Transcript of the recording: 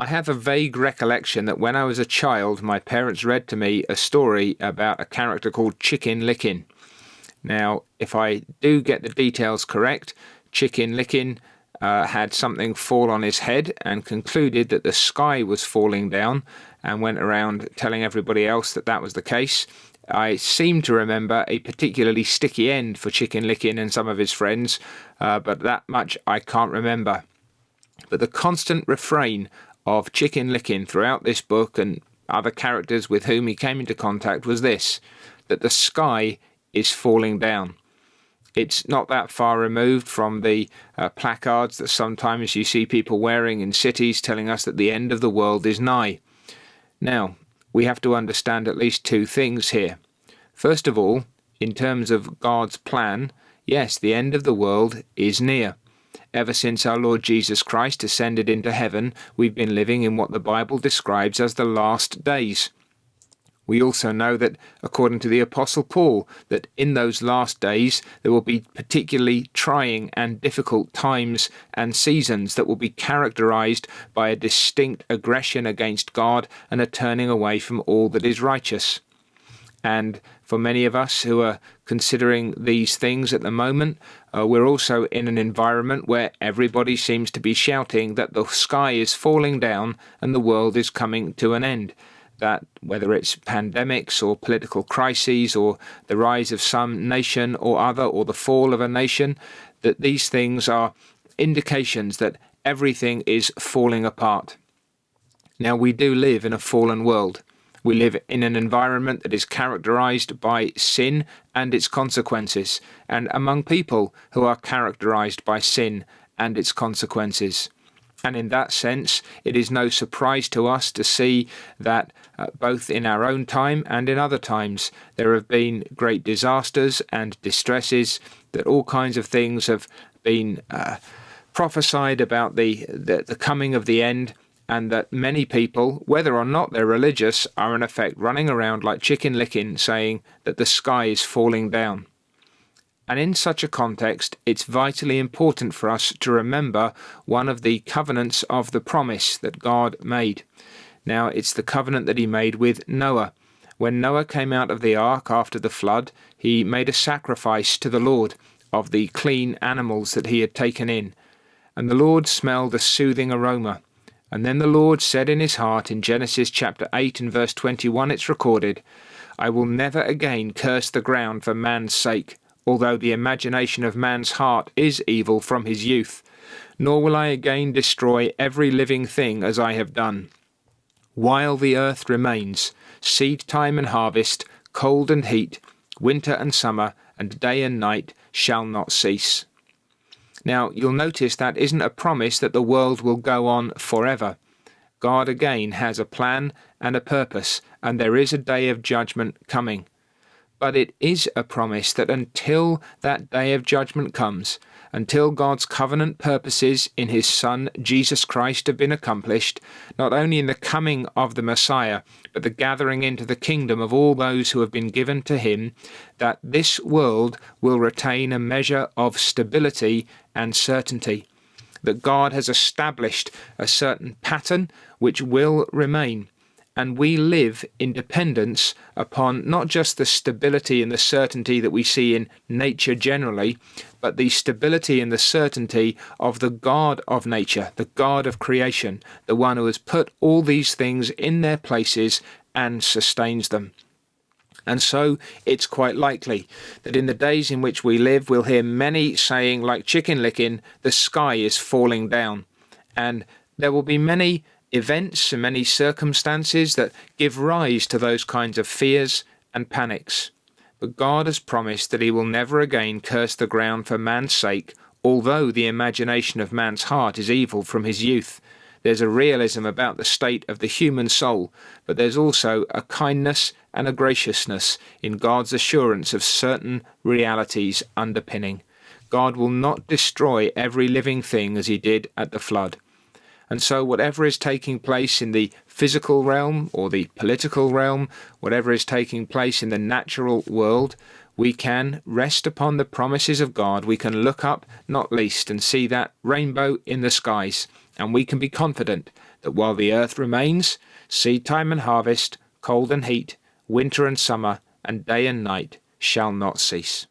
I have a vague recollection that when I was a child, my parents read to me a story about a character called Chicken Licken. Now, if I do get the details correct, Chicken Licken had something fall on his head and concluded that the sky was falling down and went around telling everybody else that that was the case. I seem to remember a particularly sticky end for Chicken Licken and some of his friends, but that much I can't remember. But the constant refrain of Chicken Licken throughout this book and other characters with whom he came into contact was this, that the sky is falling down. It's not that far removed from the placards that sometimes you see people wearing in cities telling us that the end of the world is nigh. Now, we have to understand at least two things here. First of all, in terms of God's plan, yes, the end of the world is near. Ever since our Lord Jesus Christ ascended into heaven, we've been living in what the Bible describes as the last days. We also know that, according to the Apostle Paul, that in those last days there will be particularly trying and difficult times and seasons that will be characterized by a distinct aggression against God and a turning away from all that is righteous. And for many of us who are considering these things at the moment, we're also in an environment where everybody seems to be shouting that the sky is falling down and the world is coming to an end. That whether it's pandemics or political crises or the rise of some nation or other or the fall of a nation, that these things are indications that everything is falling apart. Now, we do live in a fallen world. We live in an environment that is characterized by sin and its consequences, and among people who are characterized by sin and its consequences. And in that sense, it is no surprise to us to see that both in our own time and in other times, there have been great disasters and distresses, that all kinds of things have been prophesied about the coming of the end, and that many people, whether or not they're religious, are in effect running around like Chicken Licken saying that the sky is falling down. And in such a context, it's vitally important for us to remember one of the covenants of the promise that God made. Now, it's the covenant that he made with Noah. When Noah came out of the ark after the flood, he made a sacrifice to the Lord of the clean animals that he had taken in. And the Lord smelled a soothing aroma. And then the Lord said in his heart, in Genesis chapter 8 and verse 21, it's recorded, "I will never again curse the ground for man's sake, although the imagination of man's heart is evil from his youth, nor will I again destroy every living thing as I have done. While the earth remains, seed time and harvest, cold and heat, winter and summer, and day and night shall not cease." Now, you'll notice that isn't a promise that the world will go on forever. God again has a plan and a purpose, and there is a day of judgment coming. But it is a promise that until that day of judgment comes, until God's covenant purposes in his Son, Jesus Christ, have been accomplished, not only in the coming of the Messiah, but the gathering into the kingdom of all those who have been given to him, that this world will retain a measure of stability and certainty, that God has established a certain pattern which will remain. And we live in dependence upon not just the stability and the certainty that we see in nature generally, but the stability and the certainty of the God of nature, the God of creation, the one who has put all these things in their places and sustains them. And so it's quite likely that in the days in which we live, we'll hear many saying, like Chicken Licken, the sky is falling down. And there will be many events and many circumstances that give rise to those kinds of fears and panics. But God has promised that he will never again curse the ground for man's sake, although the imagination of man's heart is evil from his youth. There's a realism about the state of the human soul, but there's also a kindness and a graciousness in God's assurance of certain realities underpinning. God will not destroy every living thing as he did at the flood. And so whatever is taking place in the physical realm or the political realm, whatever is taking place in the natural world, we can rest upon the promises of God. We can look up, not least, and see that rainbow in the skies. And we can be confident that while the earth remains, seed time and harvest, cold and heat, winter and summer, and day and night shall not cease.